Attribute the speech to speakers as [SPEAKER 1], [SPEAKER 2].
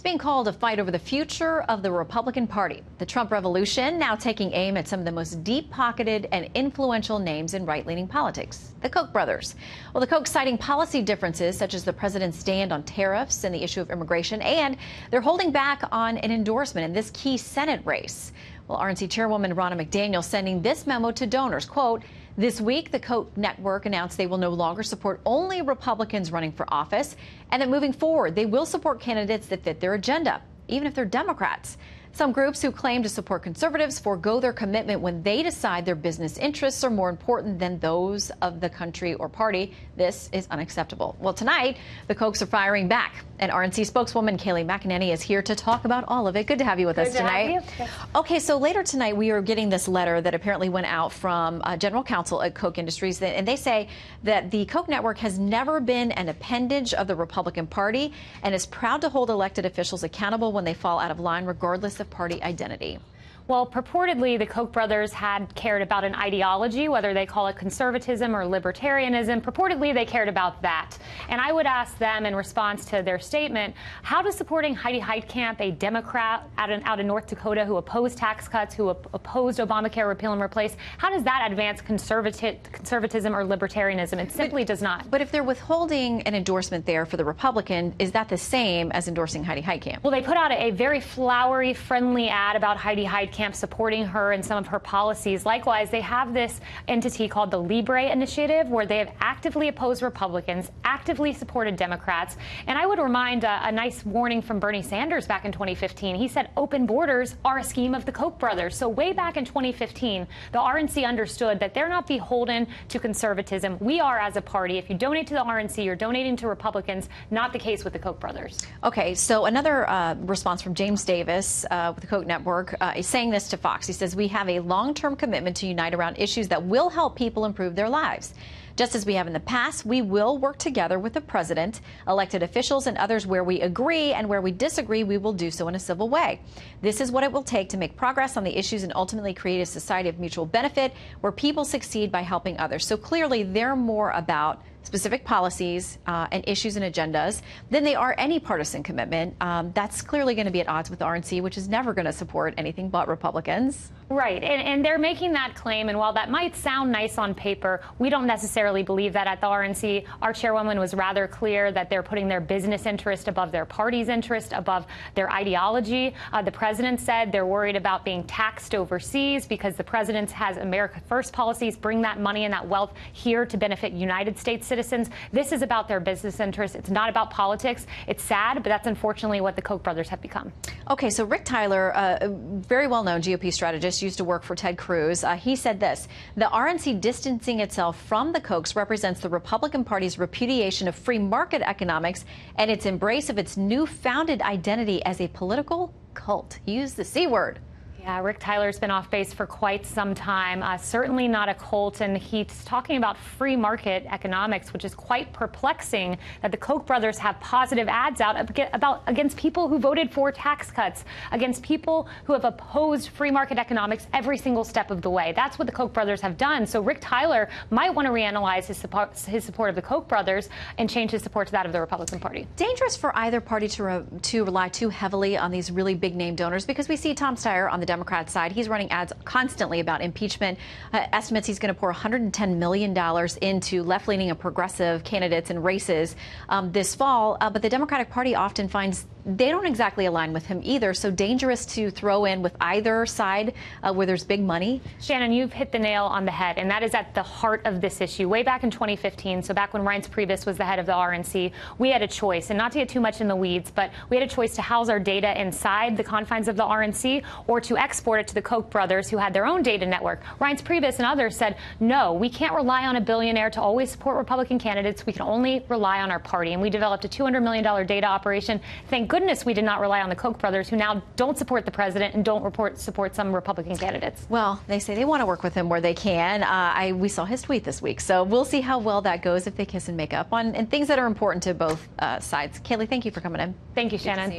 [SPEAKER 1] being called a fight over the future of the Republican Party. The Trump revolution now taking aim at some of the most deep-pocketed and influential names in right-leaning politics, the Koch brothers. Well, the Koch citing policy differences such as the president's stand on tariffs and the issue of immigration, and they're holding back on an endorsement in this key Senate race. Well, RNC Chairwoman Ronna McDaniel sending this memo to donors, quote, "This week, the Koch network announced they will no longer support only Republicans running for office, and that moving forward, they will support candidates that fit their agenda, even if they're Democrats. Some groups who claim to support conservatives forego their commitment when they decide their business interests are more important than those of the country or party. This is unacceptable." Well, tonight, the Kochs are firing back, and RNC spokeswoman Kayleigh McEnany is here to talk about all of it. Good to have you with us tonight. Okay, so later tonight, we are getting this letter that apparently went out from General Counsel at Koch Industries, and they say that the Koch network has never been an appendage of the Republican Party and is proud to hold elected officials accountable when they fall out of line, regardless of party identity.
[SPEAKER 2] Well, purportedly, the Koch brothers had cared about an ideology, whether they call it conservatism or libertarianism. Purportedly, they cared about that. And I would ask them in response to their statement, how does supporting Heidi Heitkamp, a Democrat out in North Dakota who opposed tax cuts, who opposed Obamacare repeal and replace, how does that advance conservatism or libertarianism? It simply does not.
[SPEAKER 1] But if they're withholding an endorsement there for the Republican, is that the same as endorsing Heidi Heitkamp?
[SPEAKER 2] Well, they put out a very flowery, friendly ad about Heidi Heitkamp supporting her and some of her policies. Likewise, they have this entity called the Libre Initiative, where they have actively opposed Republicans, actively supported Democrats. And I would remind a nice warning from Bernie Sanders back in 2015. He said open borders are a scheme of the Koch brothers. So way back in 2015, the RNC understood that they're not beholden to conservatism. We are as a party. If you donate to the RNC, you're donating to Republicans. Not the case with the Koch brothers.
[SPEAKER 1] Okay, so another response from James Davis with the Koch network is saying this to Fox. He says, "We have a long-term commitment to unite around issues that will help people improve their lives. Just as we have in the past, we will work together with the president, elected officials, and others where we agree, and where we disagree, we will do so in a civil way. This is what it will take to make progress on the issues and ultimately create a society of mutual benefit where people succeed by helping others." So clearly, they're more about specific policies and issues and agendas than they are any partisan commitment. That's clearly going to be at odds with the RNC, which is never going to support anything but Republicans.
[SPEAKER 2] Right, and they're making that claim, and while that might sound nice on paper, we don't necessarily believe that at the RNC. Our chairwoman was rather clear that they're putting their business interest above their party's interest, above their ideology. The president said they're worried about being taxed overseas because the president has America First policies, bring that money and that wealth here to benefit United States citizens. This is about their business interests. It's not about politics. It's sad, but that's unfortunately what the Koch brothers have become.
[SPEAKER 1] Okay, so Rick Tyler, a very well-known GOP strategist, used to work for Ted Cruz. He said this: "The RNC distancing itself from the Kochs represents the Republican Party's repudiation of free market economics and its embrace of its new-founded identity as a political cult." He used the C word.
[SPEAKER 2] Yeah, Rick Tyler's been off base for quite some time. Certainly not a cult, and he's talking about free market economics, which is quite perplexing that the Koch brothers have positive ads out against people who voted for tax cuts, against people who have opposed free market economics every single step of the way. That's what the Koch brothers have done. So Rick Tyler might want to reanalyze his support of the Koch brothers and change his support to that of the Republican Party.
[SPEAKER 1] Dangerous for either party to rely too heavily on these really big name donors, because we see Tom Steyer on the Democrat side. He's running ads constantly about impeachment. Estimates he's going to pour $110 million into left-leaning and progressive candidates and races this fall. But the Democratic Party often finds they don't exactly align with him either. So dangerous to throw in with either side where there's big money.
[SPEAKER 2] Shannon, you've hit the nail on the head, and that is at the heart of this issue. Way back in 2015, so back when Reince Priebus was the head of the RNC, we had a choice, and not to get too much in the weeds, but we had a choice to house our data inside the confines of the RNC or to export it to the Koch brothers, who had their own data network. Reince Priebus and others said, no, we can't rely on a billionaire to always support Republican candidates. We can only rely on our party. And we developed a $200 million data operation. Thank goodness we did not rely on the Koch brothers, who now don't support the president and don't support some Republican candidates.
[SPEAKER 1] Well, they say they want to work with him where they can. We saw his tweet this week, so we'll see how well that goes if they kiss and make up on and things that are important to both sides. Kayleigh, thank you for coming in.
[SPEAKER 2] Thank you, Shannon.